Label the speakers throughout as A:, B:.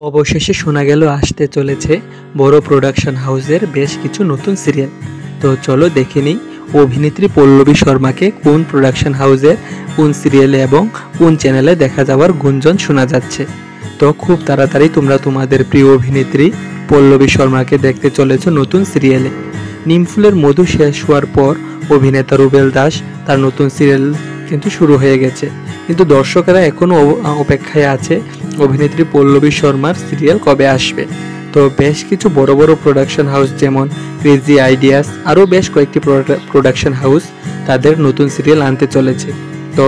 A: অবশেষে শোনা গেল আসতে চলেছে বড় প্রোডাকশন হাউসের বেশ কিছু নতুন সিরিয়াল। তো চলো দেখে নিই অভিনেত্রী পল্লবী শর্মাকে কোন প্রোডাকশন হাউসের কোন সিরিয়ালে এবং কোন চ্যানেলে দেখা যাওয়ার গুঞ্জন শোনা যাচ্ছে। তো খুব তাড়াতাড়ি তোমরা তোমাদের প্রিয় অভিনেত্রী পল্লবী শর্মাকে দেখতে চলেছো নতুন সিরিয়ালে। নিমফুলের মধু শেষ হওয়ার পর অভিনেতা রুবেল দাস তার নতুন সিরিয়াল কিন্তু শুরু হয়ে গেছে, কিন্তু দর্শকেরা এখনও অপেক্ষায় আছে অভিনেত্রী পল্লবী শর্মার সিরিয়াল কবে আসবে। তো বেশ কিছু বড় বড় প্রোডাকশন হাউস যেমন ক্রেজি আইডিয়াস আরও বেশ কয়েকটি প্রোডাকশন হাউস তাদের নতুন সিরিয়াল আনতে চলেছে। তো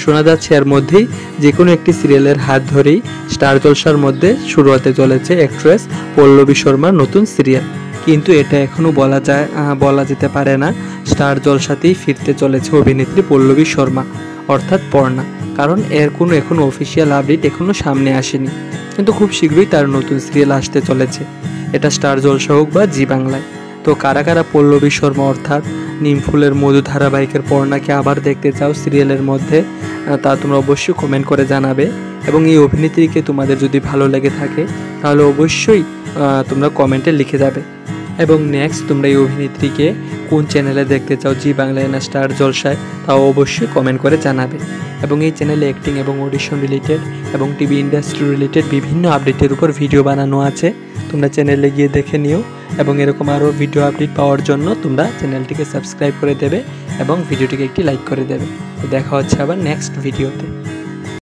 A: শোনা যাচ্ছে এর মধ্যেই যে কোনো একটি সিরিয়ালের হাত ধরেই স্টার জলসার মধ্যে শুরু হতে চলেছে অ্যাক্ট্রেস পল্লবী শর্মার নতুন সিরিয়াল। কিন্তু এটা এখনও বলা যেতে পারে না স্টার জলসাতেই ফিরতে চলেছে অভিনেত্রী পল্লবী শর্মা অর্থাৎ পর্ণা, কারণ এর কোনো এখনও অফিসিয়াল আপডেট এখনও সামনে আসেনি। কিন্তু খুব শীঘ্রই তার নতুন সিরিয়াল আসতে চলেছে, এটা স্টার জলসা হোক বা জি বাংলায়। তো কারা কারা পল্লবী শর্মা অর্থাৎ নিমফুলের মধু ধারাবাহিকের পর্ণাকে আবার দেখতে চাও সিরিয়ালের মধ্যে, তা তোমরা অবশ্যই কমেন্ট করে জানাবে। এবং এই অভিনেত্রীকে তোমাদের যদি ভালো লেগে থাকে তাহলে অবশ্যই তোমরা কমেন্টে লিখে যাবে। এবং নেক্সট তোমরা এই অভিনেত্রীকে কোন চ্যানেলে দেখতে চাও, জি বাংলায় না স্টার জলসায়, তাও অবশ্যই কমেন্ট করে জানাবে। এবং এই চ্যানেলে অ্যাক্টিং এবং অডিশন রিলেটেড এবং টিভি ইন্ডাস্ট্রি রিলেটেড বিভিন্ন আপডেটের উপর ভিডিও বানানো আছে, তোমরা চ্যানেলে গিয়ে দেখে নিও। এবং এরকম আরও ভিডিও আপডেট পাওয়ার জন্য তোমরা চ্যানেলটিকে সাবস্ক্রাইব করে দেবে এবং ভিডিওটিকে একটি লাইক করে দেবে। তো দেখা হচ্ছে আবার নেক্সট ভিডিওতে।